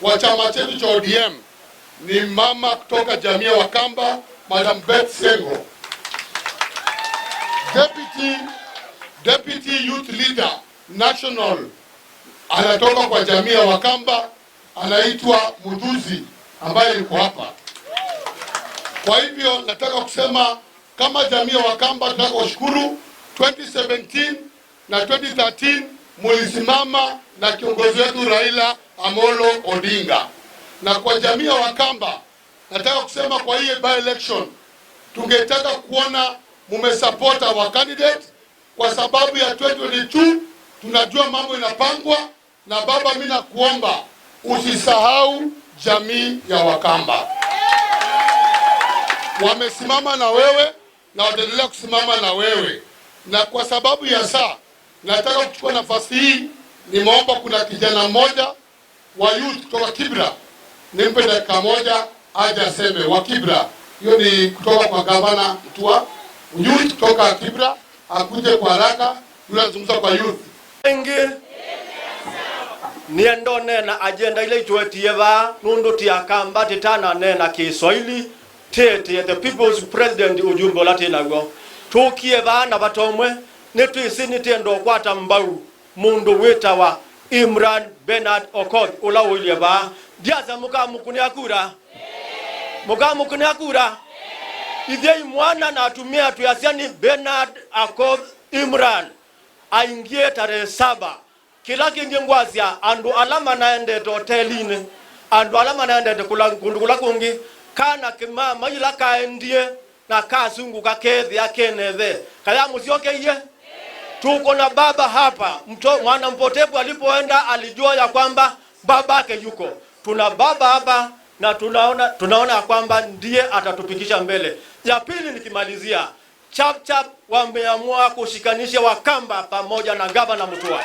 wa chama chetu cha ODM ni mama kutoka jamii ya Wakamba, Madam Beth Sengo. Deputy Youth Leader National anatoka kwa jamii ya Wakamba, anaitwa Muduzi ambaye yuko hapa. Kwa hivyo nataka kusema kama jamii ya Wakamba tunataka kushukuru 2017 na 2013 mulisimama na kiongozi wetu Raila Amolo Odinga. Na kwa jamii ya Wakamba nataka kusema kwa hii by election tungetaka kuona mumesupport our candidate, kwa sababu ya 2022 tunajua mambo inapangwa. Na baba, mimi nakuomba usisahau jamii ya Wakamba. Wamesimama na wewe na wataendelea kusimama na wewe. Na kwa sababu ya saa nataka kuchukua nafasi hii, nimeomba kuna kijana mmoja wa youth kutoka Kibra, nimpe dakika moja aje aseme. Wa Kibra, hiyo ni kutoka kwa gavana Mutua. Youth kutoka Kibra akuje kwa haraka, tunazungumza kwa youth. Engi niendo nena agenda ile itwetieva nundu tia Kamba titana nena Kiswahili tete the people's president ujumbe lati nago tukieva na batomwe netwisi nitendo kwata mbau mundu wetawa Imran Bernard Okoth ula ulieva diaza mukamukunia kura idhei mwana na atumia tuyasiani Bernard Okoth Imran aingie tarehe 7 kila kingengwazia andu alama naende hotelini andu alama naende kula kungi kana kimama ila kaendie na kasungu kakethe akenethe kaya musioke tuko na baba hapa. Mwana mpotevu alipoenda alijua ya kwamba baba yake yuko. Tuna baba hapa na tunaona kwamba ndiye atatupikisha mbele. Ya pili nikimalizia, chap wameamua kushikanisha Wakamba pamoja na gavana Mutua.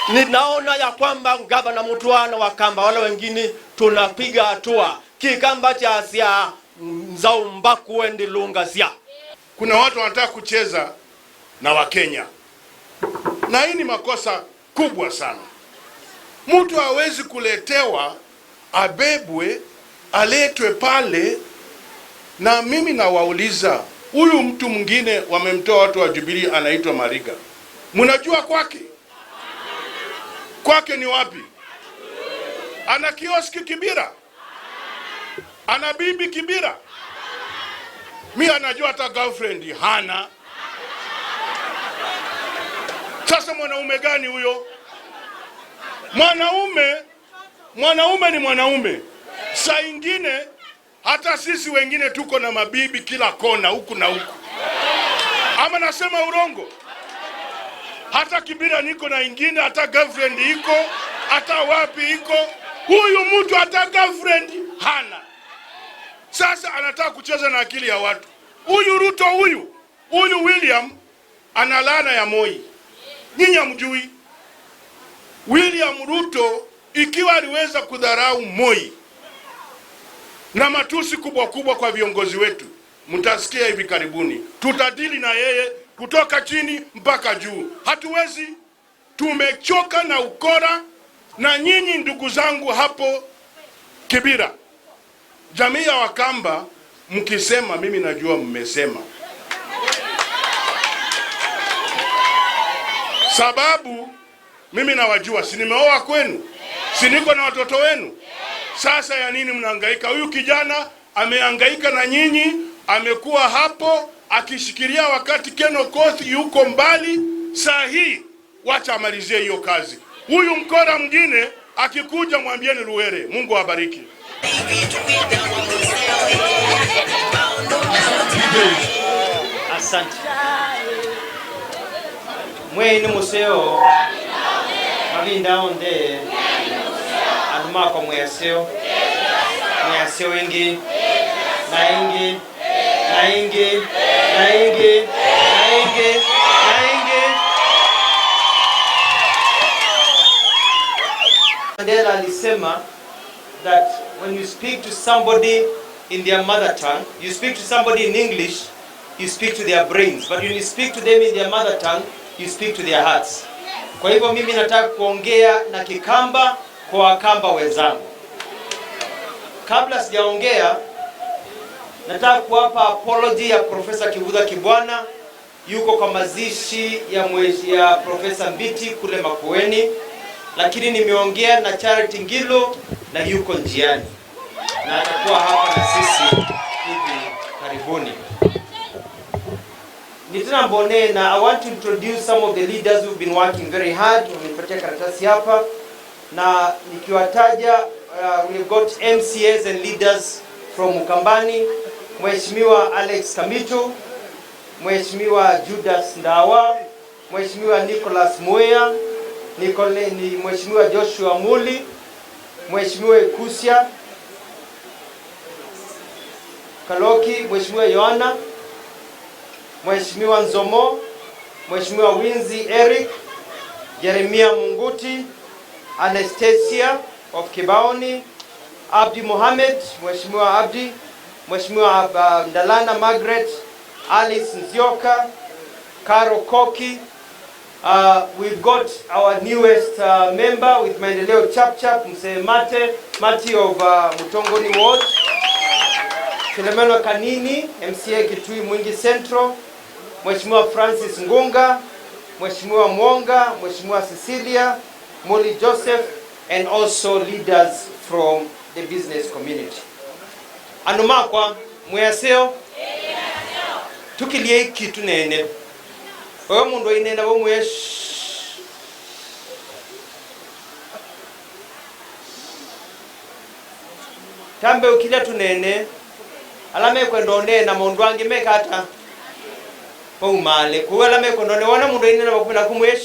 Ninaona ya kwamba gavana Mutua na Wakamba wale wengine tunapiga hatua. Kikamba cha Asia mzao mbaku wendi lunga sia. Kuna watu wanataka kucheza na Wakenya. Na hii ni makosa kubwa sana. Mtu hawezi kuletewa, abebwe, aletwe pale. Na mimi nawauliza, huyu mtu mwingine wamemtoa watu wa Jubilee anaitwa Mariga. Mnajua kwake? Kwake ni wapi? Ana kioski Kibira? Ana bibi Kibira? Mimi anajua hata girlfriend hana. Sasa mwanaume gani huyo? Mwanaume ni mwanaume. Saa ingine hata sisi wengine tuko na mabibi kila kona huku na huku. Ama nasema urongo? Hata Kibira niko na ingine, hata girlfriend iko, hata wapi iko. Huyu mtu hata girlfriend hana. Sasa anataka kucheza na akili ya watu. Huyu Ruto huyu William ana laana ya Moi. Nyinyi hamjui. William Ruto ikiwa aliweza kudharau Moi na matusi kubwa kwa viongozi wetu, mtasikia hivi karibuni. Tutadili na yeye kutoka chini mpaka juu. Hatuwezi. Tumechoka na ukora. Na nyinyi ndugu zangu hapo Kibira, jamii ya Wakamba, mkisema mimi najua mmesema. Sababu mimi nawajua, si nimeoa kwenu, si niko na watoto wenu. Sasa ya nini mnahangaika? Huyu kijana amehangaika na nyinyi, amekuwa hapo akishikilia wakati Ken Okoth yuko mbali. Saa hii wacha amalizie hiyo kazi. Huyu mkora mwingine akikuja mwambieni Luwere. Mungu awabariki. Asante. Mwe ni museo mavinda onde anumako mweseo ingi na ingi Mandela alisema that when you speak to somebody in their mother tongue, you speak to somebody in English, you speak to their brains. But when you speak to them in their mother tongue, you speak to their hearts. Kwa hivyo mimi nataka kuongea na Kikamba kwa Wakamba wenzangu. Kabla sijaongea, nataka kuwapa apology ya Profesa Kivutha Kibwana. Yuko kwa mazishi ya Profesa Mbiti kule Makueni, lakini nimeongea na Charity Ngilu na yuko njiani na atakuwa hapa na sisi hivi karibuni. Nitana Mbone na I want to introduce some of the leaders who've been working very hard. Wamenipatia karatasi hapa na nikiwataja, we've got MCAs and leaders from Ukambani, Mheshimiwa Alex Kamito, Mheshimiwa Judas Ndawa, Mheshimiwa Nicholas Moya, Mheshimiwa Joshua Muli, Mheshimiwa Ekusia Kaloki, Mheshimiwa Yohana, Mheshimiwa Nzomo, Mheshimiwa Winzi Eric, Jeremia Munguti, Anastasia of Kibaoni, Abdi Mohamed, Mheshimiwa Abdi, Mheshimiwa Ndalana Margaret, Alice Nzioka, Karo Koki. We've got our newest member with Maendeleo Chap Mse Mati of Mutongoni Ward, Filemeno Kanini, MCA Kitui Mwingi Central, Mheshimiwa Francis Ngunga, Mheshimiwa Mwonga, Mheshimiwa Cecilia, Moli Joseph, and also leaders from the business community. Anumakwa, mwaseo? Tukilie kitu nene. Oyo mundu inenda bo mwe Tambe ukile tunene alame kwendone na mundu wangi mekata po male kuwala me kwendone wana mundu inenda bakupina kumwe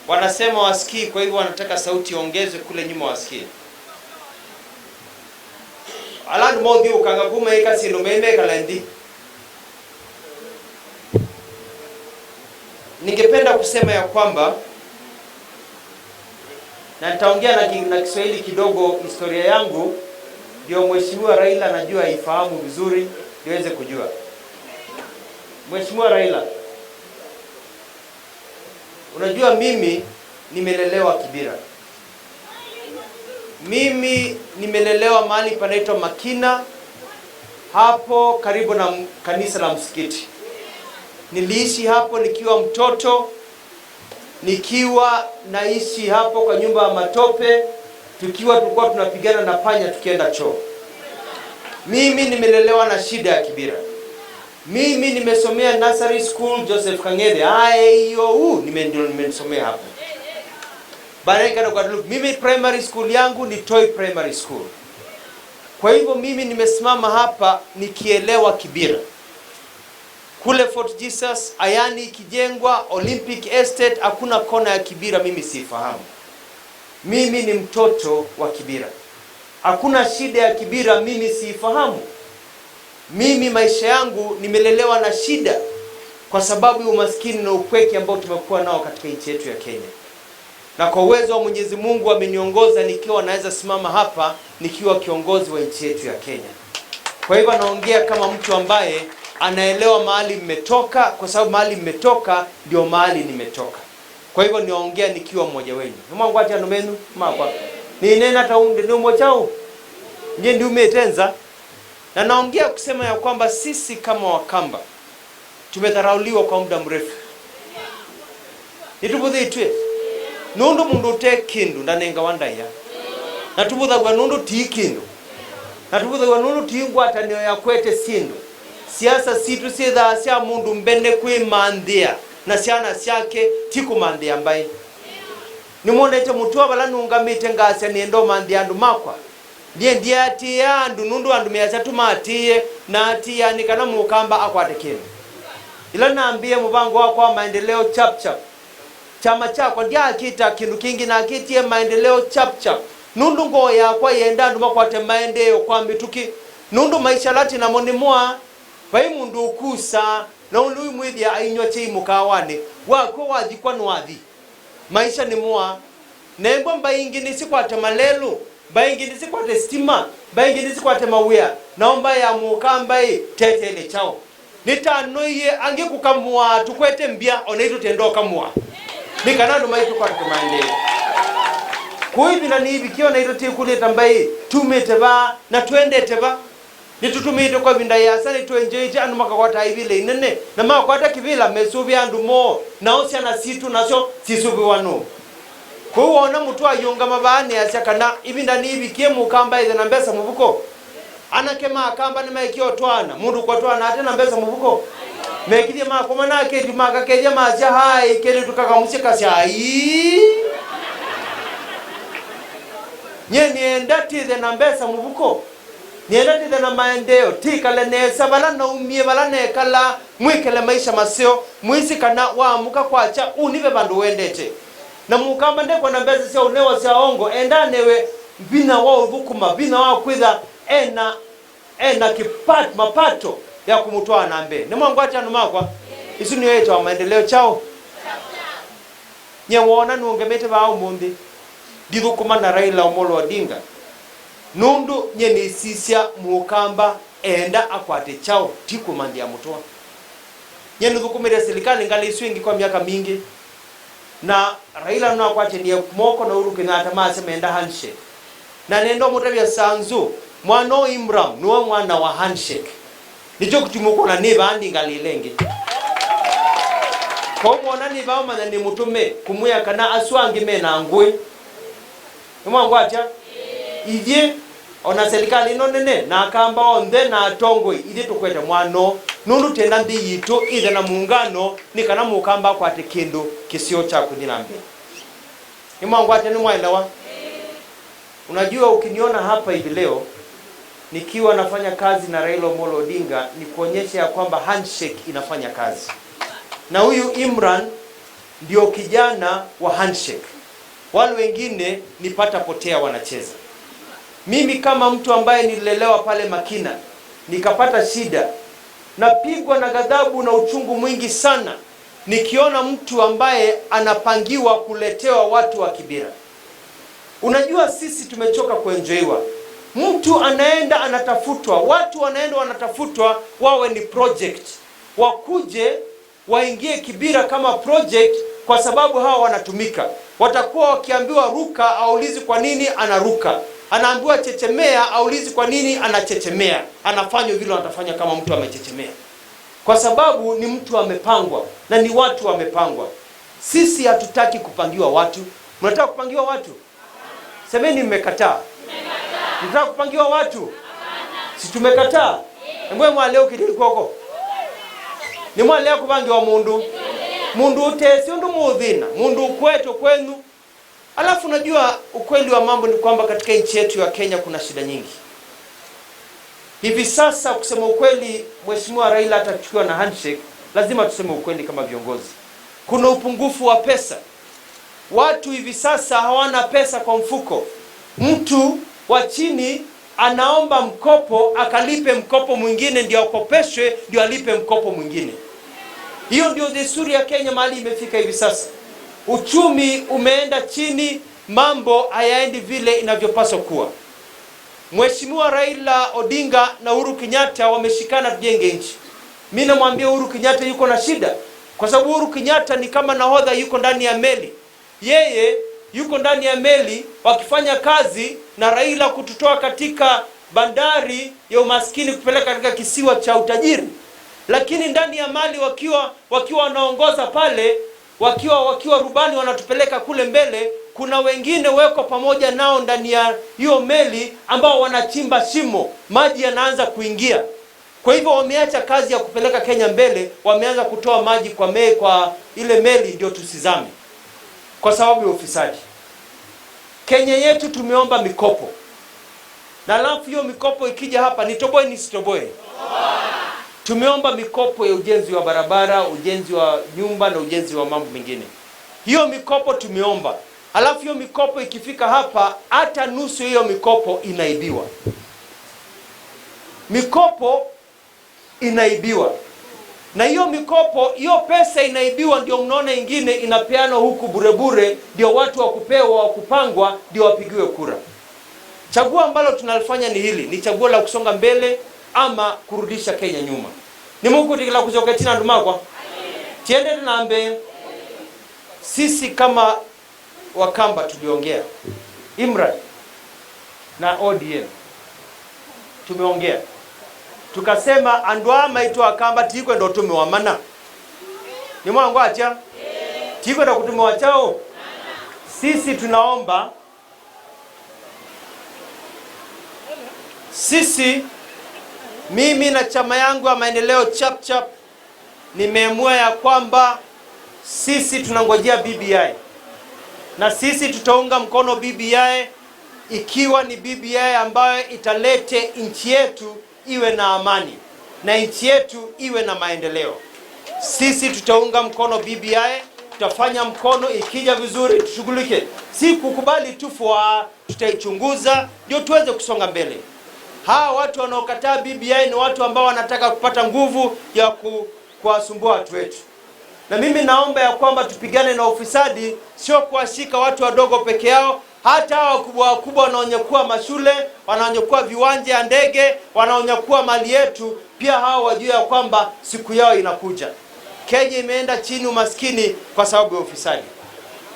wanasema wasikii, kwa hivyo wanataka sauti ongezwe kule nyuma wasikii. Alandu mondi ukanga kuma ikasino meme kalandi. Ningependa kusema ya kwamba, na nitaongea na Kiswahili kidogo, historia yangu ndio Mheshimiwa Raila anajua ifahamu vizuri niweze kujua. Mheshimiwa Raila, unajua mimi nimelelewa Kibira. Mimi nimelelewa mahali panaitwa Makina, hapo karibu na kanisa la msikiti. Niliishi hapo nikiwa mtoto, nikiwa naishi hapo kwa nyumba ya matope, tulikuwa tunapigana na panya tukienda choo. Mimi nimelelewa na shida ya Kibira. Mimi nimesomea nursery school Joseph Kang'ethe. Nimesomea hapo. Mimi primary school yangu ni Toi Primary School. Kwa hivyo mimi nimesimama hapa nikielewa Kibira. Kule Fort Jesus, Ayani ikijengwa, Olympic Estate, hakuna kona ya Kibira mimi sifahamu. Mimi ni mtoto wa Kibira. Hakuna shida ya Kibira mimi sifahamu. Mimi maisha yangu nimelelewa na shida kwa sababu ya umaskini na upweke ambao tumekuwa nao katika nchi yetu ya Kenya. Na kwa uwezo wa Mwenyezi Mungu ameniongoza nikiwa naweza simama hapa nikiwa kiongozi wa nchi yetu ya Kenya. Kwa hivyo naongea kama mtu ambaye anaelewa mahali mmetoka, kwa sababu mahali mmetoka ndio mahali nimetoka. Kwa hivyo niongea nikiwa mmoja wenu. Mungu acha nomenu mapa. Ni nena taunde ndio mmochao. Ndiye ndio umetenza. Na naongea kusema ya kwamba sisi kama Wakamba tumedharauliwa kwa muda mrefu. Nitubudhi itwe. Nundu mundu te kindu ndanenga wandaya. Natubudha kwa nundu ti kindu. Natubudha kwa nundu ti ngwatanio ya kwete sindu. Siasa situ sitha sia mundu mbene kwi mandia na siana siake tiku mandia mbai. Nimonete mutu abala nungamite ngase niendo mandia andu makwa. Ndiye atia andu nundu andu meacha tumatie na atia nikana Mukamba akwate kindu. Ila naambie mubango wako wa Maendeleo Chap. Chama chako ndia akita kindu kingi na akitie Maendeleo Chap. Nundu ngoya kwa yenda andu makwate maendeleo kwa mituki. Nundu maisha lati na monimua pai mundu ukusa na undu mwithia ainywa chei mukawane wako wathikwa nwathi maisha ni mwa nembo mbaingi nisikwate malelu mbaingi nisikwate stima mbaingi nisikwate mawia naomba ya Mukamba tetele chao nitanoye ange kukamwa tukwete mbia oneito tendo kamwa nikana ndo maitu kwa tumaendeleo kuibina ni hivi kio naito tikuleta mbai tumete ba na twendete ba nitutumite kwa binda yasa ni tuenjeje anu makakwata ibile inene na makakwata kibila mesubi andu mo na osya na situ nasyo sisubi wanu kuona mtu ayunga mabane asyakana ibinda ni hivi kie mukamba ile na mbesa mubuko anakema akamba ni maikio twana mundu kwa twana ate na mbesa mubuko mekije makoma na kedi makakeje masya hai kedi tukakamusika syai nienda tize na mbesa mubuko nienda tize na maendeo tikale nesa bala na umie bala nekala mwikele maisha masio mwisi kana waamuka kwacha unibe bandu wendete na mukamba ndeko na mbesa sya unewa sya ongo enda newe bina wao bukuma bina wao kwitha ena mapato ya kumutwa na mbe ni mwangu acha numakwa isu ni yetu wa maendeleo chao nyewona nuongemete bao mundi dithukuma na Raila Omolo Odinga nundu nyeni sisya mukamba enda akwate chao tiku mandi ya mutwa nyeni thukumire serikali ngali swingi kwa miaka mingi na Raila no akwache ni moko na Uhuru Kenyatta masema enda handshake na nendo mutabya sanzu mwano Imram nuwa mwana wa handshake nicho kutumuko na niba andi ngali lenge kwa mwana niba mana ni mutume kumuya kana aswangi mena ngwe mwangu acha ivye ona serikali no nene na kamba onde na tongwe ide tukwete mwano nundu tenda ndi yitu ide na muungano nikana mukamba kwate kindu kisio cha kudinambe mwangu acha ni mwaelewa unajua ukiniona hapa hivi leo nikiwa nafanya kazi na Raila Omolo Odinga ni kuonyesha ya kwamba handshake inafanya kazi na huyu Imran ndio kijana wa handshake wale wengine nipata potea wanacheza. Mimi kama mtu ambaye nililelewa pale Makina nikapata shida napigwa na ghadhabu na uchungu mwingi sana nikiona mtu ambaye anapangiwa kuletewa watu wa Kibera. Unajua sisi tumechoka kuenjoiwa. Mtu anaenda anatafutwa, watu wanaenda wanatafutwa wawe ni project. Wakuje waingie Kibera kama project kwa sababu hawa wanatumika. Watakuwa wakiambiwa ruka aulizi kwa nini anaruka. Anaambiwa chechemea aulizi kwa nini anachechemea. Anafanywa vile anatafanya kama mtu amechechemea. Kwa sababu ni mtu amepangwa na ni watu wamepangwa. Sisi hatutaki kupangiwa watu. Mnataka kupangiwa watu? Semeni mmekataa. Mnataka kupangiwa watu? Si tumekataa. Mbona mwaleo kidili kwako? Ni mwaleo kupangiwa mundu. Mundu utesi undu muudhina. Mundu ukwetu kwenu. Alafu unajua ukweli wa mambo ni kwamba katika nchi yetu ya Kenya kuna shida nyingi. Hivi sasa kusema ukweli Mheshimiwa Raila atachukua na handshake, lazima tuseme ukweli kama viongozi. Kuna upungufu wa pesa. Watu hivi sasa hawana pesa kwa mfuko. Mtu wa chini anaomba mkopo akalipe mkopo mwingine ndio akopeshwe ndio alipe mkopo mwingine. Hiyo ndio desturi ya Kenya mahali imefika hivi sasa. Uchumi umeenda chini, mambo hayaendi vile inavyopaswa kuwa. Mheshimiwa Raila Odinga na Uhuru Kenyatta wameshikana tujenge nchi. Mimi namwambia Uhuru Kenyatta yuko na shida kwa sababu Uhuru Kenyatta ni kama nahodha yuko ndani ya meli. Yeye yuko ndani ya meli wakifanya kazi na Raila kututoa katika bandari ya umaskini kupeleka katika kisiwa cha utajiri. Lakini ndani ya mali wakiwa wanaongoza pale, wakiwa rubani wanatupeleka kule mbele, kuna wengine weko pamoja nao ndani ya hiyo meli ambao wanachimba shimo, maji yanaanza kuingia. Kwa hivyo wameacha kazi ya kupeleka Kenya mbele, wameanza kutoa maji kwa ile meli ndio tusizame. Kwa sababu ya ufisadi. Kenya yetu tumeomba mikopo. Na alafu hiyo mikopo ikija hapa nitoboe nisitoboe. Tumeomba mikopo ya ujenzi wa barabara, ujenzi wa nyumba na ujenzi wa mambo mengine. Hiyo mikopo tumeomba. Alafu hiyo mikopo ikifika hapa hata nusu hiyo mikopo inaibiwa. Mikopo inaibiwa. Na hiyo mikopo, hiyo pesa inaibiwa ndio mnaona ingine inapeanwa huku bure ndio watu wa kupewa wa kupangwa ndio wapigiwe kura. Chaguo ambalo tunalifanya ni hili, ni chaguo la kusonga mbele ama kurudisha Kenya nyuma. ni Mungu tikila kuchoketina ndumakwa tiende tunambe. Sisi kama Wakamba tuliongea, Imran na ODM tumeongea, tukasema andwa maitu Wakamba tikwe ndo tumewamana ni mwangu acha tikwe ndo kutumewachao. Sisi tunaomba, sisi mimi na chama yangu ya maendeleo chap chap nimeamua ya kwamba sisi tunangojea BBI na sisi tutaunga mkono BBI ikiwa ni BBI ambayo italete nchi yetu iwe na amani na nchi yetu iwe na maendeleo. Sisi tutaunga mkono BBI, tutafanya mkono, ikija vizuri tushughulike, si kukubali tu, tutaichunguza ndio tuweze kusonga mbele. Hawa watu wanaokataa BBI ni watu ambao wanataka kupata nguvu ya kuwasumbua watu wetu. Na mimi naomba ya kwamba tupigane na ufisadi, sio kuwashika watu wadogo peke yao, hata hawa wakubwa wakubwa wanaonyakua mashule, wanaonyakua viwanja ya ndege, wanaonyakua mali yetu, pia hao wajue ya kwamba siku yao inakuja. Kenya imeenda chini umaskini kwa sababu ya ufisadi.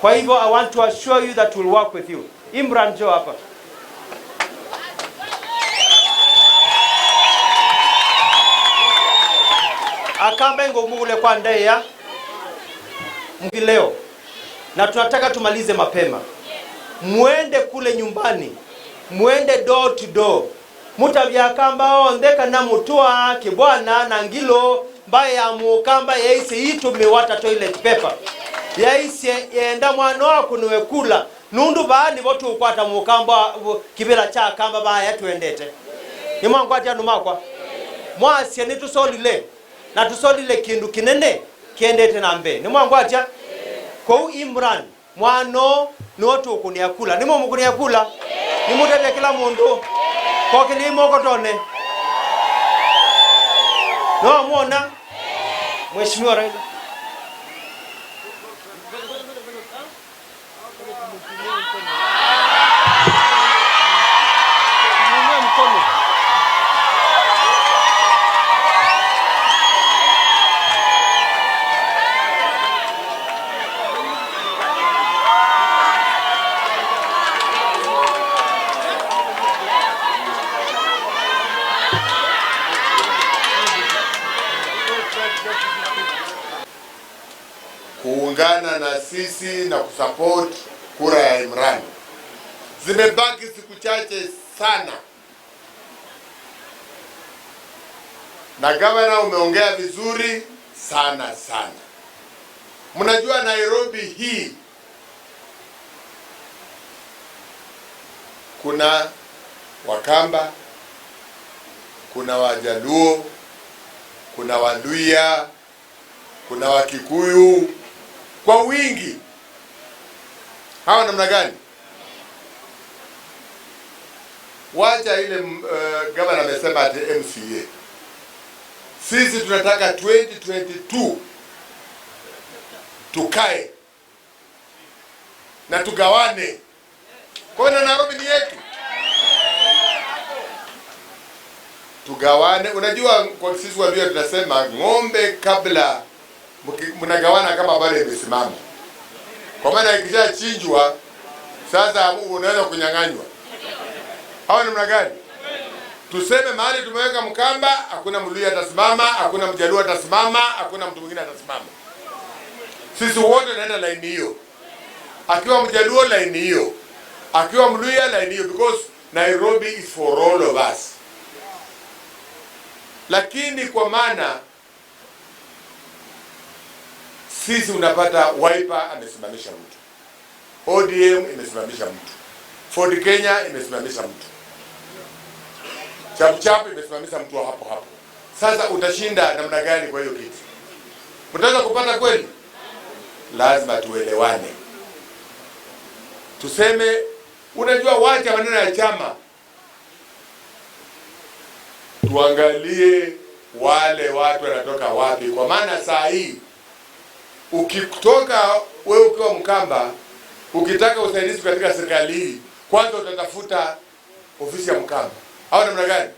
Kwa hivyo I want to assure you that we'll work with you. Imran, jo hapa. Akamba ngomugule kwa ndeya leo, na tunataka tumalize mapema. Muende kule nyumbani, muende door to door, mutabya Akamba ondeka na mutua kibwana na ngilo mbaye ya Mukamba yaise itume wata toilet paper yaise yenda mwana wako niwe kula nundu baani botu ukwata Mukamba kibila cha Akamba baya tuendete ni mwangu ati anumakwa mwasi ni tusolile na tusolile kindu kinene kiendete nambe ni mwangu ati kwa Imran mwano ni watu ukunia kula ni mumu kunia kula ni mutete kila mundu kwa kilimo kotone no muona Mheshimiwa Raila. kuungana na sisi na kusupport kura ya Imran. Zimebaki siku chache sana, na gavana umeongea vizuri sana sana. Mnajua Nairobi hii kuna Wakamba, kuna Wajaluo, kuna Waluhya, kuna Wakikuyu kwa wingi. Hawa namna gani? Wacha ile gavana amesema ati MCA. Sisi tunataka 2022 tukae na tugawane. Kwa hiyo Nairobi ni yetu, tugawane. Unajua kwa sisi Waluhya tunasema ng'ombe kabla mnagawana kama bado imesimama, kwa maana ikishachinjwa sasa unaweza kunyang'anywa. Hawa namna gani? Tuseme mahali tumeweka Mkamba, hakuna Mluhya atasimama, hakuna Mjaluo atasimama, hakuna mtu mwingine atasimama. Sisi wote tunaenda line hiyo. Akiwa Mjaluo line hiyo, akiwa Mluhya line hiyo, because Nairobi is for all of us. Lakini kwa maana sisi unapata Wiper amesimamisha mtu, ODM imesimamisha mtu, Ford Kenya imesimamisha mtu, Chap imesimamisha mtu hapo hapo. Sasa utashinda namna gani kwa hiyo kitu? Mtaweza kupata kweli? Lazima tuelewane. Tuseme, unajua wacha maneno ya chama. Tuangalie wale watu wanatoka wapi, kwa maana saa hii ukitoka wewe ukiwa Mkamba, ukitaka usaidizi katika serikali hii, kwanza utatafuta ofisi ya Mkamba. Hao namna gani?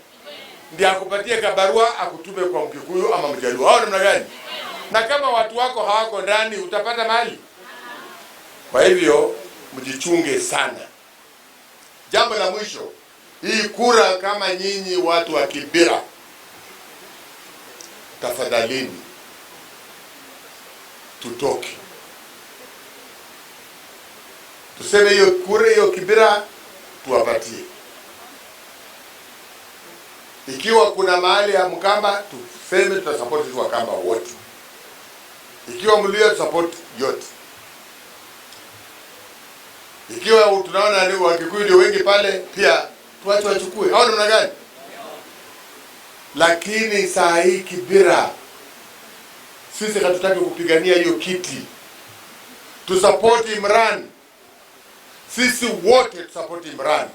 ndiye akupatie kabarua akutume kwa Mkikuyu ama Mjaluo. Hao namna gani? Na kama watu wako hawako ndani utapata mali. Kwa hivyo mjichunge sana. Jambo la mwisho, hii kura, kama nyinyi watu wa Kibera, tafadhalini tutoke. Tuseme hiyo kura hiyo Kibera tuwapatie. Ikiwa kuna mahali ya Mkamba tuseme tutasupport tu Wakamba wote. Ikiwa Mluhya tusupport yote. Ikiwa tunaona ni Wakikuyu ndio wengi pale pia tuache wachukue. Hao namna gani? Lakini saa hii Kibera sisi hatutaki kupigania hiyo kiti. Tusupport Imran. Sisi wote tusupport Imran.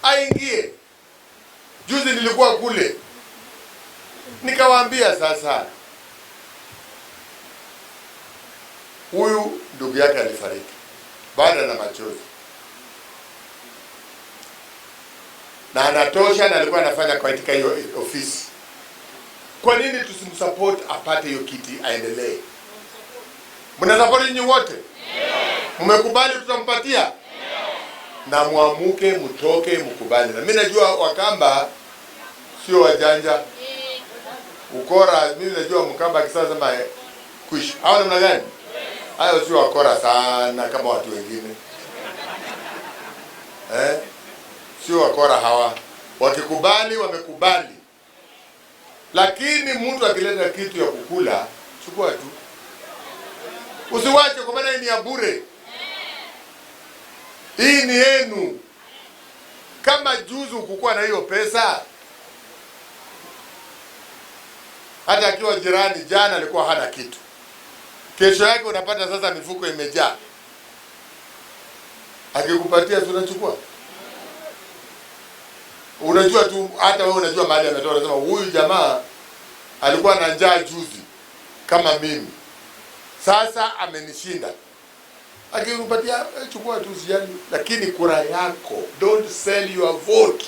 Aingie. Juzi nilikuwa kule. Nikawaambia sasa, huyu ndugu yake alifariki baada na machozi. Na anatosha na alikuwa anafanya katika hiyo ofisi. Kwa nini tusimsupport apate hiyo kiti aendelee? Mnasupport nyinyi wote? Mmekubali tutampatia? Na muamuke mtoke mkubali. Na mimi najua Wakamba sio wajanja. Ukora, mimi najua Mkamba kisasa sema kuishi. Hao namna gani? Hayo sio wakora sana kama watu wengine. Sio wakora hawa. Wakikubali wamekubali. Lakini mtu akileta kitu ya kukula, chukua tu. Usiwache kwa maana hii ni ya bure. Hii ni yenu. Kama juzu ukukua na hiyo pesa, hata akiwa jirani jana alikuwa hana kitu, kesho yake unapata sasa mifuko imejaa. Akikupatia tunachukua. Unajua tu, hata wewe unajua mahali ametoka, unasema huyu jamaa alikuwa na njaa juzi kama mimi. Sasa amenishinda. Akikupatia chukua tu usijali, lakini kura yako, don't sell your vote.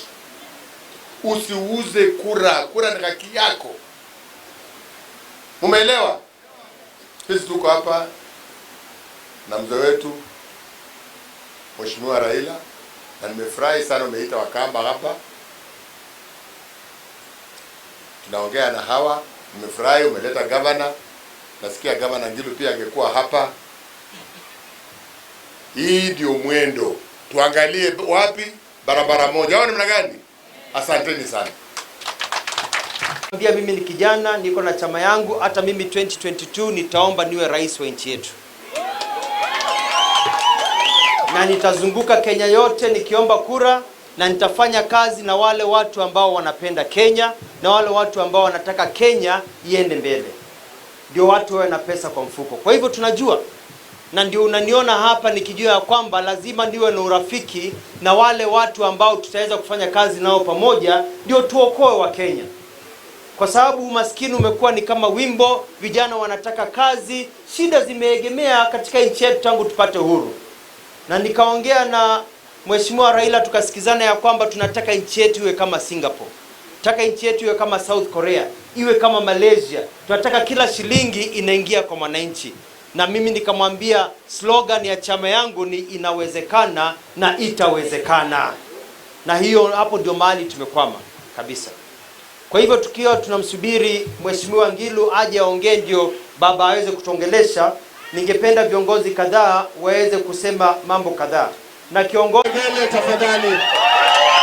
Usiuze kura, kura ni haki yako. Umeelewa? Sisi tuko hapa na mzee wetu Mheshimiwa Raila, na nimefurahi sana umeita Wakamba hapa. Tunaongea na hawa, nimefurahi umeleta governor. Nasikia governor Ngilu pia angekuwa hapa. Hii ndio mwendo. Tuangalie wapi barabara moja. Hao namna gani? Asanteni sana. Mimi ni kijana, niko na chama yangu, hata mimi 2022 nitaomba niwe rais wa nchi yetu. Na nitazunguka Kenya yote nikiomba kura, na nitafanya kazi na wale watu ambao wanapenda Kenya na wale watu ambao wanataka Kenya iende mbele. Ndio watu wawe na pesa kwa mfuko. Kwa hivyo tunajua, na ndio unaniona hapa nikijua ya kwamba lazima niwe na urafiki na wale watu ambao tutaweza kufanya kazi nao pamoja, ndio tuokoe wa Kenya. Kwa sababu umaskini umekuwa ni kama wimbo, vijana wanataka kazi, shida zimeegemea katika nchi yetu tangu tupate uhuru. Na nikaongea na Mheshimiwa Raila tukasikizana ya kwamba tunataka nchi yetu iwe kama Singapore. Tunataka nchi yetu iwe kama South Korea, iwe kama Malaysia. Tunataka kila shilingi inaingia kwa mwananchi. Na mimi nikamwambia slogan ya chama yangu ni inawezekana na itawezekana. Na hiyo hapo ndio mahali tumekwama kabisa. Kwa hivyo tukiwa tunamsubiri Mheshimiwa Ngilu aje aongee ndio baba aweze kutongelesha, ningependa viongozi kadhaa waweze kusema mambo kadhaa. Na kiongozi mbele tafadhali.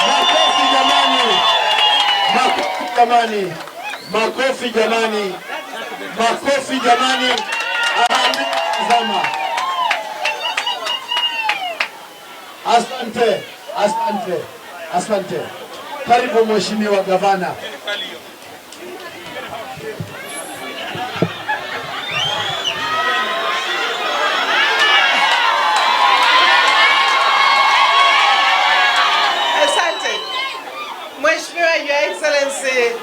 Makofi jamani. Makofi jamani. Makofi jamani. Makofi jamani. Zama. Asante. Asante. Asante. Karibu Mheshimiwa Gavana. Asante. Mheshimiwa Your Excellency,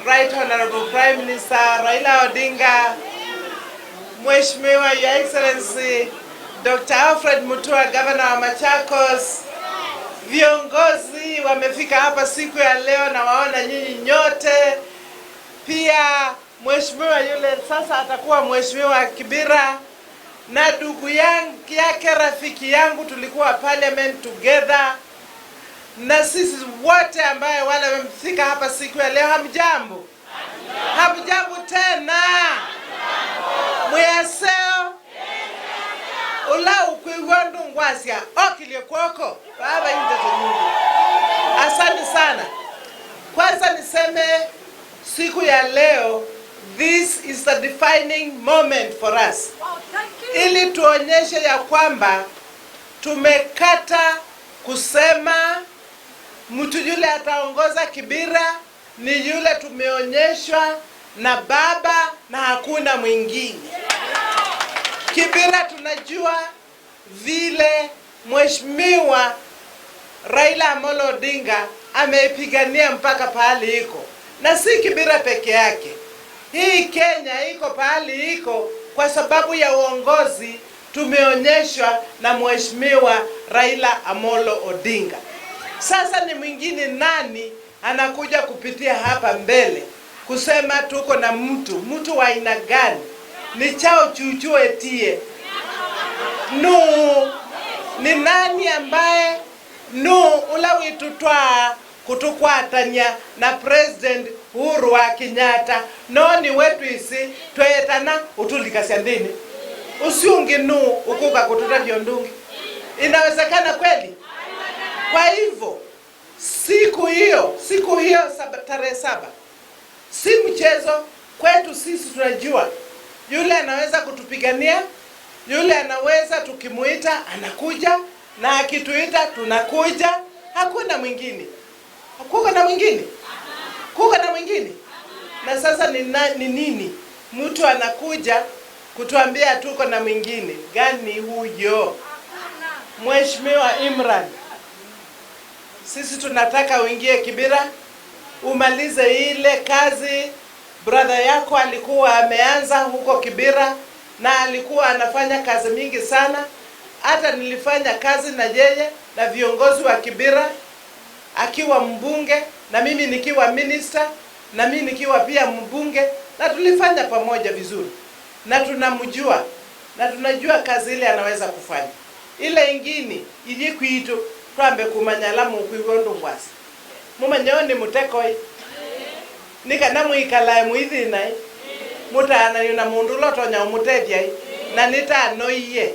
Right Honorable Prime Minister Raila Odinga, Mheshimiwa Your Excellency Dr. Alfred Mutua, Governor wa Machakos, viongozi wamefika hapa siku ya leo na waona nyinyi nyote. Pia mheshimiwa yule sasa atakuwa mheshimiwa Kibira na ndugu yake rafiki yangu, tulikuwa parliament together. Na sisi wote ambaye wale wamefika hapa siku ya leo, hamjambo? Hamjambo tena? Mwaseo ula ukwigondo ngwasia okilio kwoko baba inje nyingi. Asante sana. Kwanza niseme siku ya leo, this is the defining moment for us. Ili tuonyeshe ya kwamba tumekata kusema mtu yule ataongoza Kibira ni yule tumeonyeshwa na baba na hakuna mwingine. Kibira tunajua vile mheshimiwa Raila Amolo Odinga ameipigania mpaka pahali iko. Na si Kibira peke yake. Hii Kenya iko pahali iko kwa sababu ya uongozi tumeonyeshwa na mheshimiwa Raila Amolo Odinga. Sasa ni mwingine nani anakuja kupitia hapa mbele kusema tuko na mtu wa aina gani? Ni chao chuchu etie ni nani ambaye ulawitutwa kutukwatanya na President Uhuru wa Kenyatta ni wetu isi twetana utulikasya ndini usiungi ukuka kututa vyondungi. Inawezekana kweli? Kwa hivyo siku hiyo tarehe 7 si mchezo kwetu. Sisi tunajua yule anaweza kutupigania, yule anaweza tukimuita anakuja, na akituita tunakuja. Hakuna mwingine. Kuko na mwingine. Na sasa ni nini? Mtu anakuja kutuambia tuko na mwingine. Gani huyo? Mheshimiwa Imran, sisi tunataka uingie Kibira, umalize ile kazi brother yako alikuwa ameanza huko Kibira, na alikuwa anafanya kazi mingi sana. Hata nilifanya kazi na yeye na viongozi wa Kibira akiwa mbunge na mimi nikiwa minister na mimi nikiwa pia mbunge, na tulifanya pamoja vizuri na tunamjua na tunajua kazi ile anaweza kufanya. Ile ingine ili kuito twambe kumanyala mu kwigondo ngwasi mumanyoni mutekoi nika namuikala muithina mutana yuna mundu lotonya umutethia na nitanoiye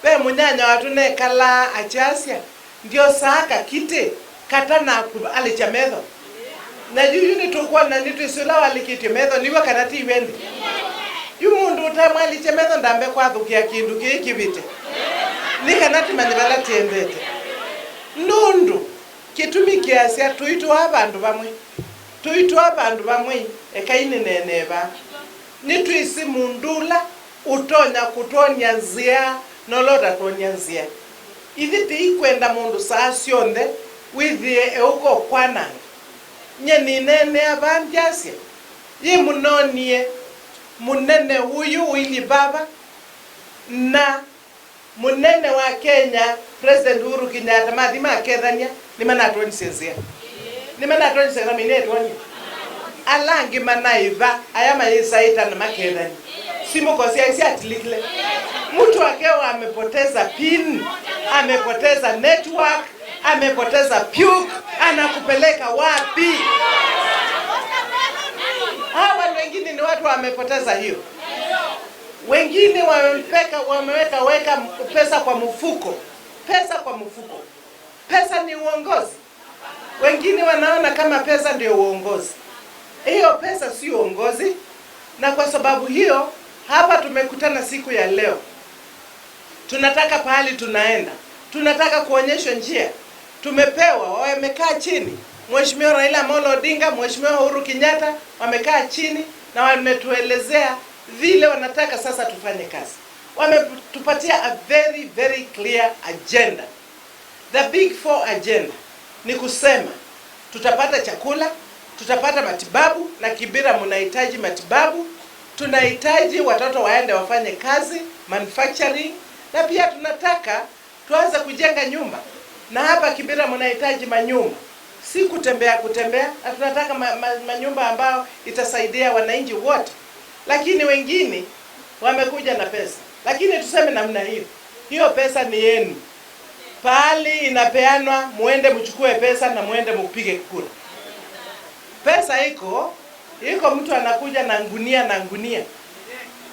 be munyanya watu ne kala achasia ndio saka kite katana alichametho na juyu nitukwa na nitusula walikiti metho niwe kanati wendi yu mundu utamwa alichametho ndambe kwathukia kindu kibite nika natimanya bala tembete nundu kitumi kiasia tuitwa abandu bamwe ekaine neneba nitwisi mundula utonya kutonya nzia noloda tonya nzia ithi ikwenda mundu saa cionthe withie euko kwana nyeni nene abanjasia yi munonie munene huyu ili baba na munene wa Kenya President Uhuru Kenyatta mathima akethania nimanatoni senzia minetoni alangi manaiva ayama yesaita na makethani simu kosia isi atilikile mtu akewa amepoteza pin, amepoteza network, amepoteza puke, anakupeleka wapi? Hawa wengine ni watu wamepoteza hiyo. Wengine wameweka pesa kwa mfuko. Pesa ni uongozi. Wengine wanaona kama pesa ndio uongozi. Hiyo pesa si uongozi. Na kwa sababu hiyo hapa tumekutana siku ya leo. Tunataka pahali tunaenda. Tunataka kuonyeshwa njia. Tumepewa, wamekaa chini. Mheshimiwa Raila Amolo Odinga, Mheshimiwa Uhuru Kenyatta wamekaa chini na wametuelezea vile wanataka sasa tufanye kazi. Wametupatia a very very clear agenda. The big four agenda ni kusema tutapata chakula, tutapata matibabu, na Kibira mnahitaji matibabu, tunahitaji watoto waende wafanye kazi, manufacturing, na pia tunataka tuanze kujenga nyumba. Na hapa Kibera mnahitaji manyumba, si kutembea, na tunataka manyumba ambayo itasaidia wananchi wote. Lakini wengine wamekuja na pesa, lakini tuseme namna hiyo pesa ni yenu. Pahali inapeanwa, muende mchukue pesa na muende mpige kura. Pesa iko, mtu anakuja na ngunia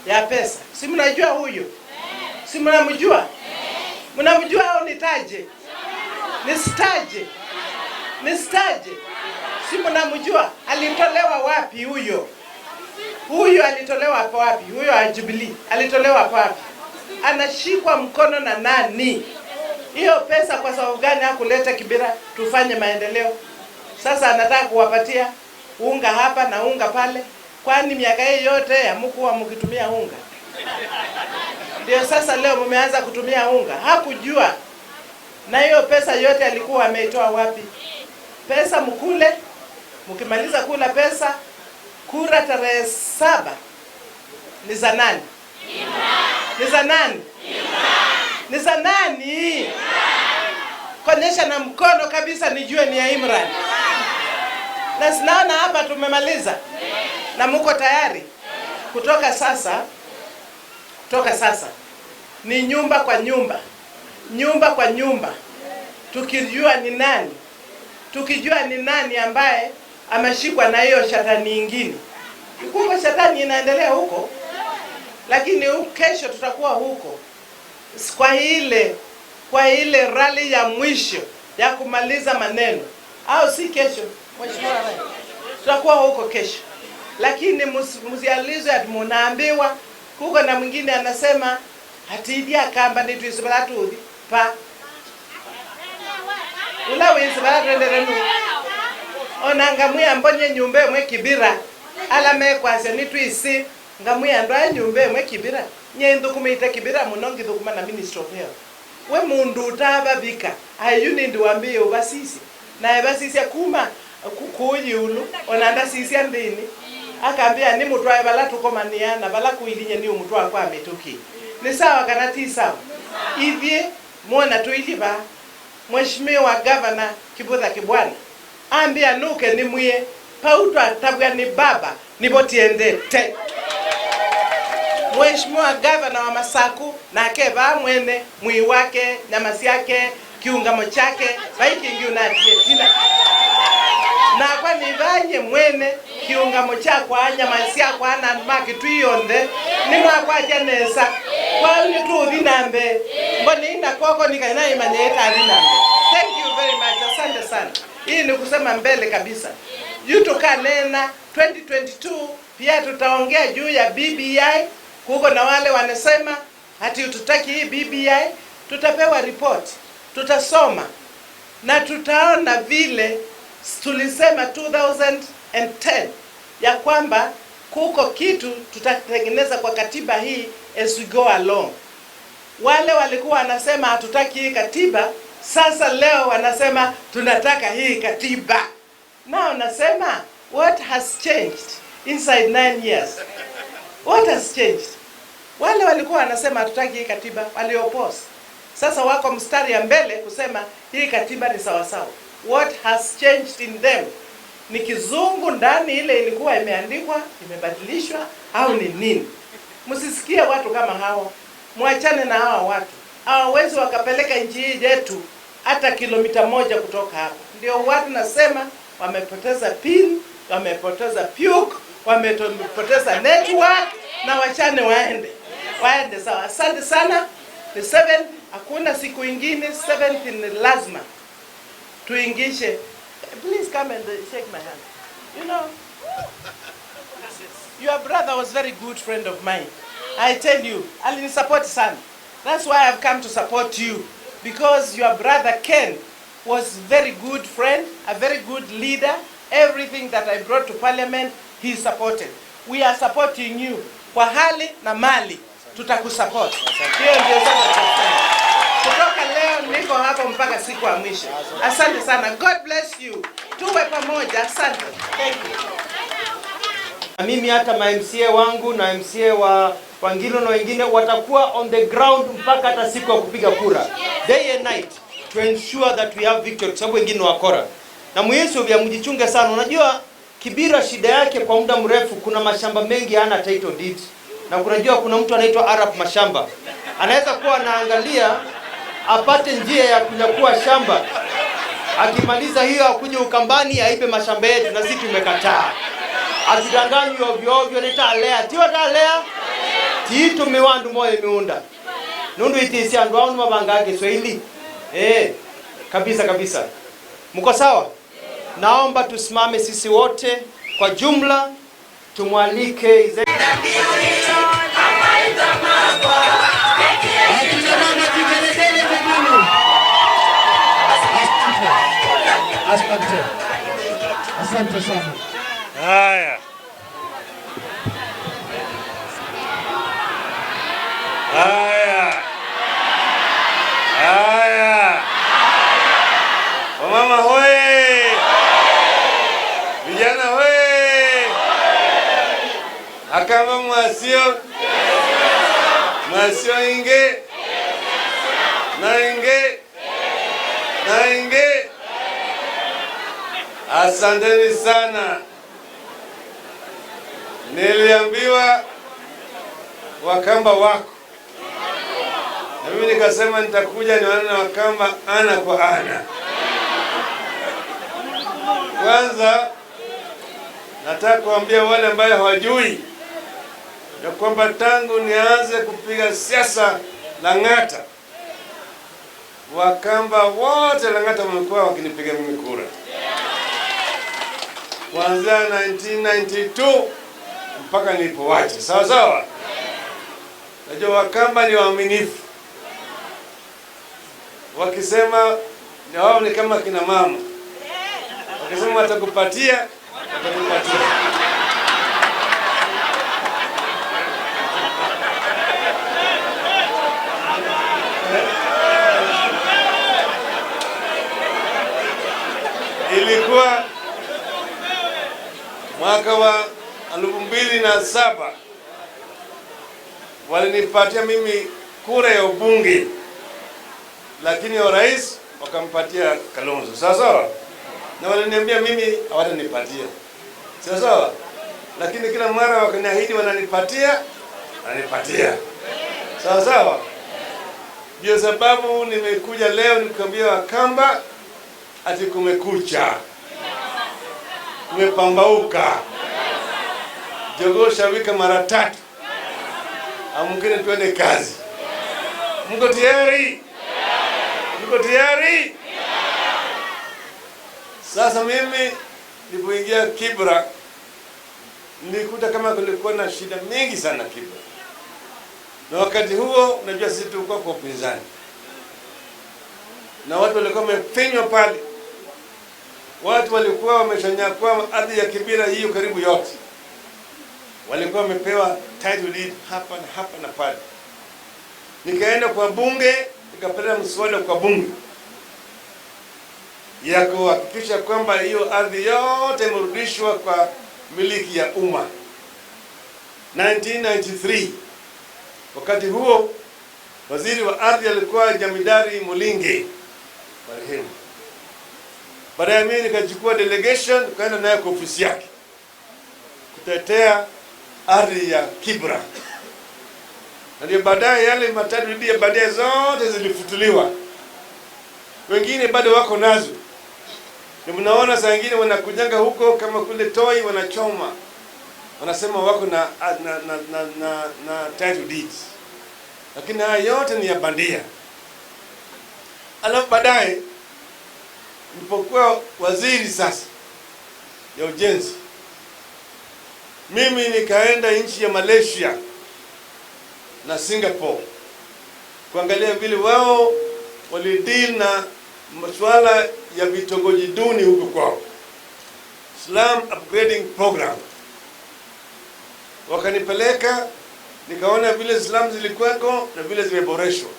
ya pesa. Si mnajua huyo? Si mnamjua? Mnamjua au nitaje? Nisitaje? Si mnamjua? Alitolewa wapi huyo? Huyo alitolewa hapo wapi? Huyo wa Jubilee alitolewa hapo wapi? Anashikwa mkono na nani? Hiyo pesa kwa sababu gani hakuleta Kibera tufanye maendeleo? Sasa anataka kuwapatia unga hapa na unga pale. Kwani miaka hii yote hamkuwa mkitumia unga? Ndio sasa leo mmeanza kutumia unga. Hakujua. Na hiyo pesa yote alikuwa ameitoa wapi? Pesa mkule, mkimaliza kula pesa, kura tarehe 7 ni za nani? Ni za nani? Ni za nani? Konyesha na mkono kabisa nijue ni ya Imran. Na sinaona hapa tumemaliza. Na mko tayari? Kutoka sasa ni nyumba kwa nyumba. Tukijua ni nani ambaye ameshikwa na hiyo shetani nyingine. Kumbe shetani inaendelea huko. Lakini kesho tutakuwa huko. Kwa ile rally ya mwisho ya kumaliza maneno. Au si kesho? Mheshimiwa Rais. Tutakuwa huko kesho. Lakini msializo ati mnaambiwa huko na mwingine anasema hatidia kamba ni tuisibalatu pa. Ula wisibala renderenu. Onangamwe mbonye nyumba mwe Kibera. Ala mekwase ni tuisi ngamwe ndo nyumba mwe Kibera. Nyendo kumeita Kibera munongi dokuma na Ministry of Health. We mundu utababika. Ayuni ndiwambie ubasisi. Na ebasisi akuma kukuyulu onanda sisi andini. Akambia ni mtu bala tukomaniana bala kuilinye ni mtu akwa ametoki. Ni sawa kana ti sawa. Ivye muona tuiliba Mheshimiwa Governor Kibudha Kibwana ambia nuke ni mwie pautwa tabwa ni baba nibotiendete. Mheshimiwa Governor wa Masaku na keba mwene mwi wake nyamasi yake kiungamo chake baiki ngiu na tietina. Na kwa nivanye mwene kiungamo chako nyamasi yako ana maki tuionde ni mwakwa janesa kwa ni tu vinambe mbona ina kwako nikaina imanyeta alinambe. Thank you very much. Asante sana. Hii ni kusema mbele kabisa. Yutukanena 2022 pia tutaongea juu ya BBI. Kuko na wale wanasema hati tutaki hii BBI, tutapewa report, tutasoma na tutaona vile tulisema 2010 ya kwamba kuko kitu tutatengeneza kwa katiba hii as we go along. Wale walikuwa wanasema hatutaki hii katiba, sasa leo wanasema tunataka hii katiba. Now nasema what has changed inside 9 years? What has changed? Wale walikuwa wanasema hatutaki hii katiba, waliopose. Sasa wako mstari ya mbele kusema hii katiba ni sawa sawa. What has changed in them? Ni kizungu ndani ile ilikuwa imeandikwa, imebadilishwa au ni nini? Msisikie watu kama hawa. Muachane na hawa watu. Hawawezi wakapeleka nchi hii yetu hata kilomita 1 kutoka hapa. Ndio watu nasema wamepoteza pin, wamepoteza puke, wamepoteza network na wachane waende. Waende sawa. Asante sana. Ni 7, hakuna siku ingine 7th ni lazima tuingishe. Please come and shake my hand. You know, your brother was very good friend of mine. I tell you, I'll support son. That's why I've come to support you, because your brother Ken was very good friend, a very good leader. Everything that I brought to parliament, he supported. We are supporting you. Kwa hali na mali tutakusupport. Hiyo ndio sasa tunafanya. Kutoka leo niko hapa mpaka siku ya mwisho. Asante sana. God bless you. Tuwe pamoja. Asante. Thank you. Mimi hata MCA wangu na MCA wa Wangilo na wengine watakuwa on the ground mpaka hata siku ya kupiga kura. Day and night. to ensure that we have victory, kwa sababu wengine wakora. Na mweso vya mjichunge sana. Unajua Kibira shida yake kwa muda mrefu, kuna mashamba mengi hana title deed. Na kunajua kuna mtu anaitwa Arab Mashamba. Anaweza kuwa anaangalia apate njia ya kunyakua shamba. Akimaliza hiyo akuje Ukambani aibe mashamba yetu, na sisi tumekataa. Asidanganywe ovyo ovyo, nitalea. Tiwa talea. Titu miwandu moyo miunda. Nundu itisi andu wao mabangage Swahili. Kabisa kabisa. Mko sawa? Naomba tusimame sisi wote kwa jumla tumwalike Asante sana. Haya. Wamama hoye! Vijana hoye! Akamba mwasio inge na inge. Asanteni sana. Niliambiwa Wakamba wako, na mimi nikasema nitakuja nione na Wakamba ana kwa ana. Kwanza nataka kuambia wale ambao hawajui ya kwamba tangu nianze kupiga siasa Lang'ata, Wakamba wote Lang'ata wamekuwa wakinipiga mimi kura. Kuanzia 1992 mpaka nilipowacha. Sawa sawa? Najua Wakamba ni waaminifu. Wakisema na wao ni kama kina mama. Wakisema watakupatia. Ilikuwa mwaka wa 2007 walinipatia mimi kura ya ubunge, lakini ya rais wakampatia Kalonzo. Sawa sawa? Na waliniambia mimi hawatanipatia. Sawa sawa? Lakini kila mara wakaniahidi wananipatia. Sawa sawa? Ndio sababu nimekuja leo nikwambia Wakamba ati kumekucha. Kumepambauka. Jogoo shawika mara 3. Amkeni tuende kazi. Mko tayari? Mko tayari? Sasa mimi nilipoingia Kibra nilikuta kama kulikuwa na shida mingi sana Kibra. Na wakati huo unajua sisi tulikuwa kwa upinzani. Na watu walikuwa wamefinywa pale. Watu walikuwa wameshanyakua ardhi ya Kibra hiyo karibu yote. Walikuwa wamepewa title deed hapa na pale. Nikaenda kwa bunge, nikapeleka mswada kwa bunge ya kuhakikisha kwamba hiyo ardhi yote imerudishwa kwa miliki ya umma. 1993 wakati huo waziri wa ardhi alikuwa Jamidari Mulinge marehemu. Baadaye mimi nikachukua delegation kaenda naye kwa ofisi yake kutetea ardhi ya Kibra. Na ndio baadaye yale matatu ya baadaye zote zilifutuliwa. Wengine bado wako nazo. Na mnaona saa nyingine wanakujanga huko kama kule Toi wanachoma. Wanasema wako na title deeds. Lakini haya yote ni ya bandia. Alafu baadaye nilipokuwa waziri sasa ya ujenzi, mimi nikaenda nchi ya Malaysia na Singapore kuangalia vile wao walideal na masuala ya vitongoji duni huko kwao, slum upgrading program. Wakanipeleka nikaona vile slum zilikuwako na vile zimeboreshwa,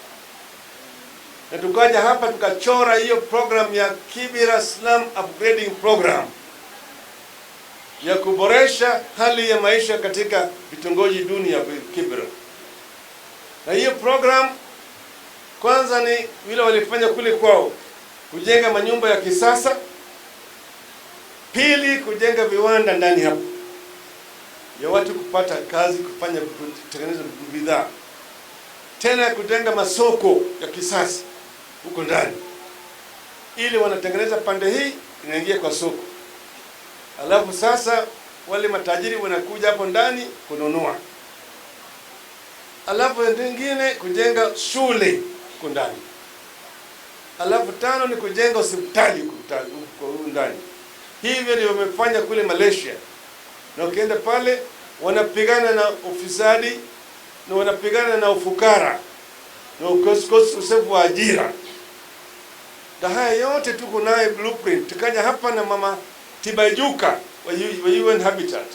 na tukaja hapa tukachora hiyo program ya Kibra slum upgrading program ya kuboresha hali ya maisha katika vitongoji duni ya Kibra. Na hiyo program kwanza ni vile walifanya kule kwao, kujenga manyumba ya kisasa. Pili, kujenga viwanda ndani hapo ya watu kupata kazi, kufanya kutengeneza bidhaa. Tena kujenga masoko ya kisasa huko ndani, ili wanatengeneza pande hii inaingia kwa soko, alafu sasa wale matajiri wanakuja hapo ndani kununua. Alafu nyingine kujenga shule huko ndani. Alafu tano ni kujenga hospitali huko ndani. Hivyo ndio wamefanya kule Malaysia. Na ukienda pale wanapigana na ufisadi na wanapigana na ufukara na ukosefu wa ajira. Na haya yote tuko naye blueprint. Tukaja hapa na Mama Tibaijuka wa UN Habitat.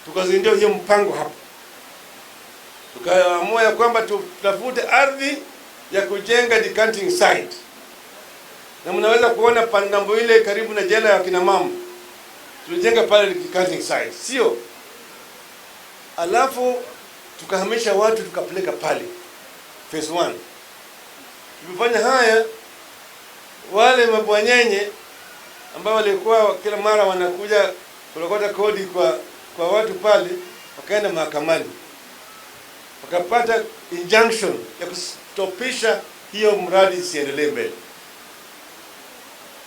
Tukazindua hiyo mpango hapa. Tukaamua ya kwamba tutafute ardhi ya kujenga decanting site. Na mnaweza kuona panambo ile karibu na jela ya kina mama. Tulijenga pale decanting site, sio? Alafu tukahamisha watu tukapeleka pale phase 1. Tulifanya haya, wale mabwanyenye ambao walikuwa kila mara wanakuja kulokota kodi kwa watu pale, wakaenda mahakamani, wakapata injunction ya kustopisha hiyo mradi isiendelee mbele.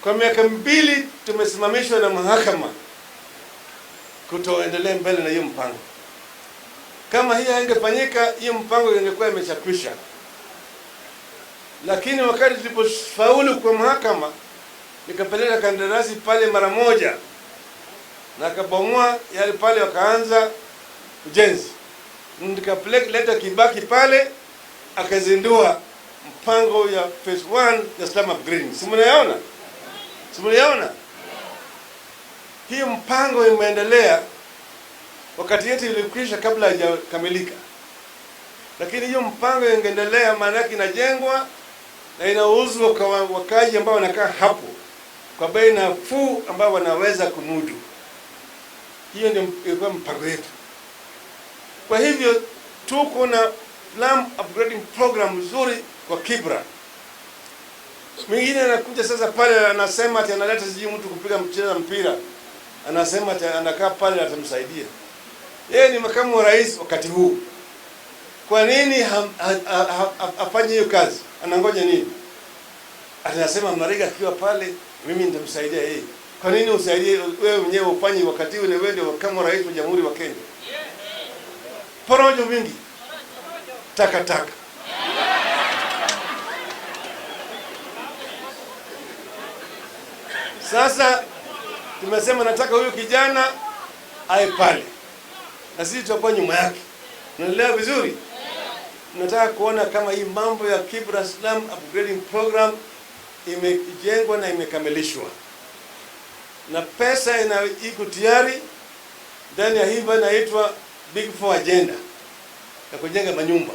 Kwa miaka 2 tumesimamishwa na mahakama kutoendelea mbele na hiyo mpango. Kama hiyo haingefanyika, hiyo mpango ingekuwa imeshakwisha. Lakini wakati tulipofaulu kwa mahakama, nikapeleka kandarasi pale mara moja na kabomoa yale pale, wakaanza ujenzi. Nikapeleka leta Kibaki pale, akazindua mpango ya phase 1 ya slum upgrading. Simunaona? Simunaona? Hiyo mpango imeendelea, wakati yetu ilikwisha kabla hajakamilika. Lakini hiyo mpango ingeendelea, maana yake inajengwa na inauzwa kwa wakazi ambao wanakaa hapo kwa bei nafuu ambao wanaweza kumudu. Hiyo ndio ilikuwa mpango yetu. Kwa hivyo tuko na slum upgrading program nzuri kwa Kibra. Mwingine anakuja sasa pale anasema ati analeta sijui mtu kupiga mchezo mpira. Anasema ati anakaa pale atamsaidia. Yeye ni makamu wa rais wakati huu. Kwa nini afanye hiyo kazi? Anangoja nini? Atasema Mariga akiwa pale mimi nitamsaidia yeye. Kwa nini usaidie wewe mwenyewe ufanye wakati ule wewe ndio makamu wa rais wa Jamhuri wa Kenya? Porojo mingi. Taka. Sasa tumesema nataka huyu kijana ae pale, na sisi tutakuwa nyuma yake. Unaelewa vizuri? Nataka kuona kama hii mambo ya Kibra Slum Upgrading Program imejengwa na imekamilishwa, na pesa iko tayari ndani ya hii inaitwa Big 4 agenda ya kujenga manyumba,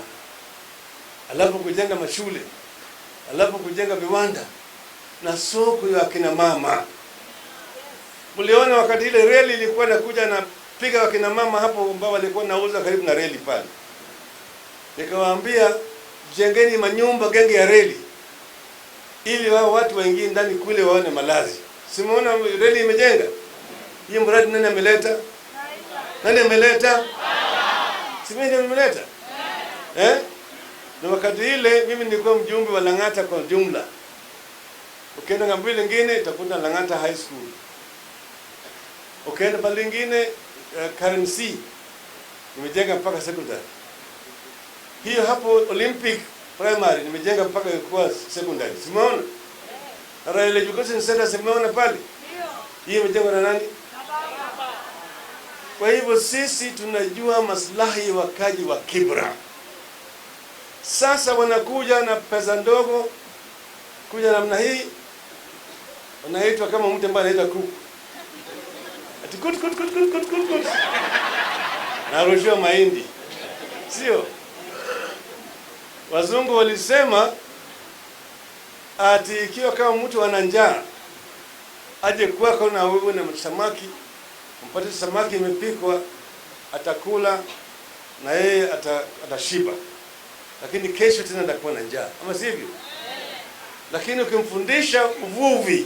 alafu kujenga mashule, alafu kujenga viwanda na soko ya kina mama. Mliona wakati ile reli ilikuwa inakuja na piga wakina mama hapo ambao walikuwa nauza karibu na reli pale. Nikawaambia jengeni manyumba genge ya reli ili wao watu waingie ndani kule waone malazi. Simuona reli imejenga? Hii mradi nani ameleta? Nani ameleta? Simi ndio ameleta? Na wakati ile mimi nilikuwa mjumbe wa Lang'ata kwa jumla. Ukienda ngambo nyingine utakuta Lang'ata High School. Ukienda pale nyingine Karen C nimejenga mpaka secondary. Hiyo hapo Olympic Primary nimejenga mpaka kwa secondary. Simeona? Rail Education Center simeona pale? Hiyo imejengwa na nani? Kwa hivyo sisi tunajua maslahi ya wakaji wa Kibra. Sasa wanakuja na pesa ndogo, kuja namna hii, wanaitwa kama mtu ambaye anaita kuku. Ati kut. Narushiwa mahindi. Sio? Wazungu walisema ati ikiwa kama mtu ana njaa aje kwako na wewe na samaki, mpate samaki imepikwa, atakula na yeye atashiba. Lakini kesho tena atakuwa na njaa. Ama sivyo? lakini ukimfundisha uvuvi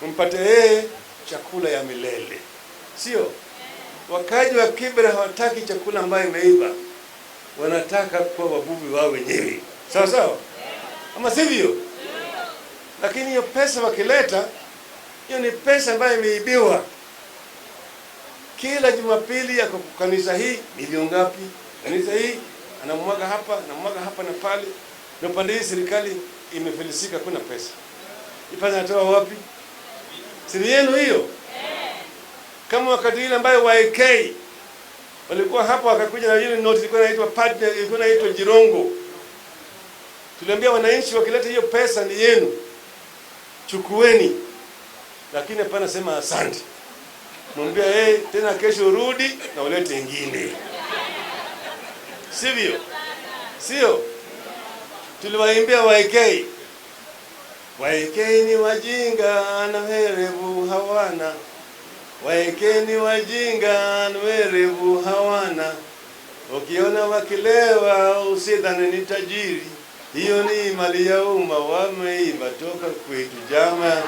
umpate yeye chakula ya milele, sio? Wakaji wa Kibra hawataki chakula ambayo imeiva, wanataka kwa wavuvi wao wenyewe, sawa sawa, ama sivyo? Lakini hiyo pesa wakileta, hiyo ni pesa ambayo imeibiwa. Kila Jumapili yako kanisa hii milioni ngapi, kanisa hii anamwaga hapa na pale, na pande hii serikali imefilisika, kuna pesa. Ipasa natoa wapi? Siri yenu hiyo. Kama wakati ile ambayo YK walikuwa hapa wakakuja na ile note ilikuwa inaitwa partner, ilikuwa inaitwa Jirongo. Tuliambia wananchi wakileta hiyo pesa ni yenu, chukueni. Lakini hapana sema asante. Mwambia tena kesho urudi na ulete nyingine. Sivyo? Sio? Tuliwaimbia YK. YK ni wajinga na werevu hawana. YK ni wajinga na werevu hawana. Ukiona wakilewa usidhani ni tajiri. Hiyo ni mali ya umma, wameiba toka kwetu jama.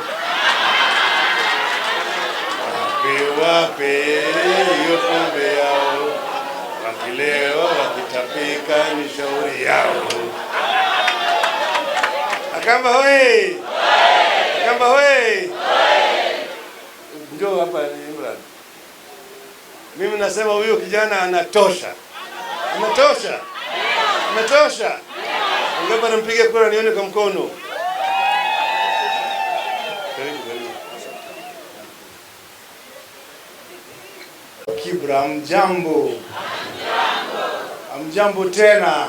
Wape hiyo pombe yao, wakilewa wakitapika ni shauri yao. Akamba hoye! Akamba hoye! Njoo hapa Imran. Mimi nasema huyo kijana anatosha. Anatosha. Anatosha. Ngapa nampige kura nione kwa mkono. Kibra, amjambo. Amjambo tena.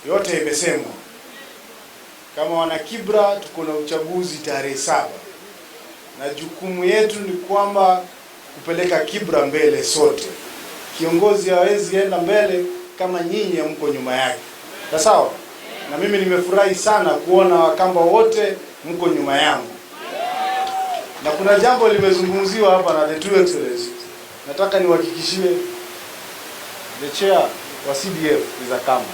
Yote imesemwa. Kama wana Kibra tuko na uchaguzi tarehe 7. Na jukumu yetu ni kwamba kupeleka Kibra mbele sote. Kiongozi hawezi enda mbele kama nyinyi mko nyuma yake. Sawa? Na mimi nimefurahi sana kuona Wakamba wote mko nyuma yangu. Na kuna jambo limezungumziwa hapa na the two excellencies. Nataka niwahakikishie the chair wa CDF is a Kamba.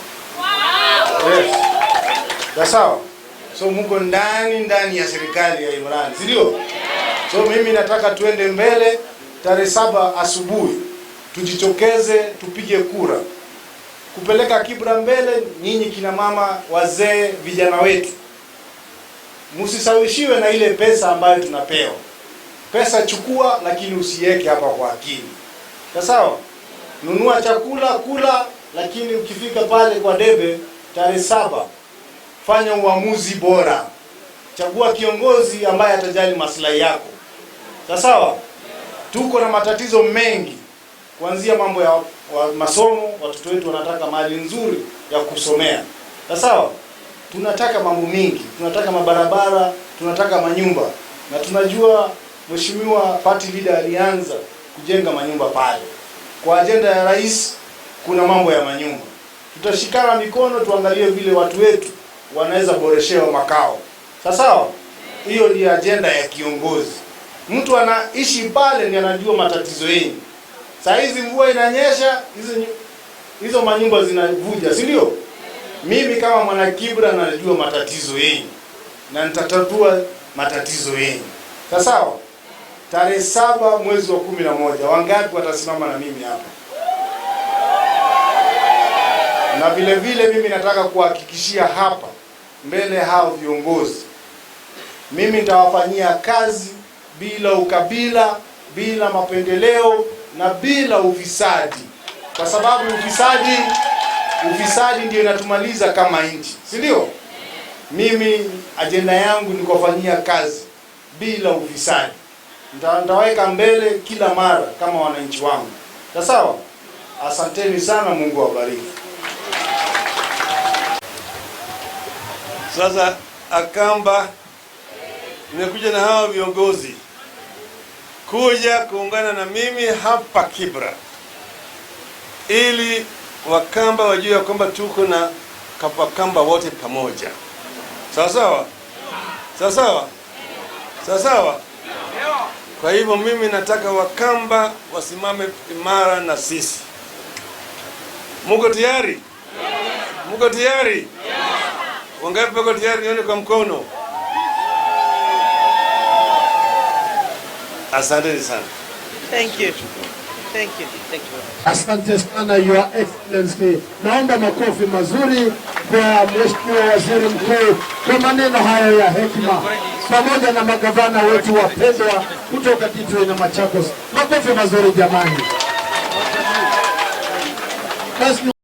Yes. Sawa? So mko ndani ya serikali ya Imran, si ndio? So mimi nataka tuende mbele tarehe 7 asubuhi. Tujitokeze tupige kura. Kupeleka Kibra mbele, nyinyi kina mama, wazee, vijana wetu. Msisawishiwe na ile pesa ambayo tunapewa. Pesa chukua, lakini usiweke hapa kwa akili. Sawa? Nunua chakula, kula, lakini ukifika pale kwa debe tarehe 7, fanya uamuzi bora. Chagua kiongozi ambaye atajali maslahi yako. Sawa? Tuko na matatizo mengi. Kuanzia mambo ya masomo, watoto wetu wanataka mahali nzuri ya kusomea. Sawa? Tunataka mambo mingi, tunataka mabarabara, tunataka manyumba. Na tunajua Mheshimiwa party leader alianza kujenga manyumba pale. Kwa agenda ya rais kuna mambo ya manyumba. Tutashikana mikono tuangalie vile watu wetu wanaweza boreshewa makao. Sawa? Hiyo ni agenda ya kiongozi. Mtu anaishi pale ndiye anajua matatizo yenu. Saa hizi mvua inanyesha, hizo manyumba zinavuja, si ndio? Mimi kama mwana Kibra najua matatizo yenu na nitatatua matatizo yenu. Sawa? Tarehe 7 mwezi wa 11, wangapi watasimama na mimi hapa? Na vile vile mimi nataka kuhakikishia hapa mbele hao viongozi, mimi nitawafanyia kazi bila ukabila, bila mapendeleo na bila ufisadi. Kwa sababu ufisadi ndio inatumaliza kama nchi, si ndio? Mimi agenda yangu ni kufanyia kazi bila ufisadi. Nitaweka mbele kila mara kama wananchi wangu. Sawa? Asanteni sana, Mungu awabariki. Sasa Akamba nimekuja na hawa viongozi kuja kuungana na mimi hapa Kibra ili Wakamba wajue kwamba tuko na Wakamba wote pamoja. Sawa sawa? Sawa sawa? Sawa sawa? Kwa hivyo mimi nataka Wakamba wasimame imara na sisi. Muko tayari? Muko tayari? Wangapi wako tayari nione kwa mkono? Asante sana. Thank you. Thank you. Thank you. Asante sana Your Excellency. Naomba makofi mazuri kwa Mheshimiwa Waziri Mkuu kwa maneno hayo ya hekima, pamoja na magavana wetu wapendwa kutoka Kitui na Machakos. Makofi mazuri jamani.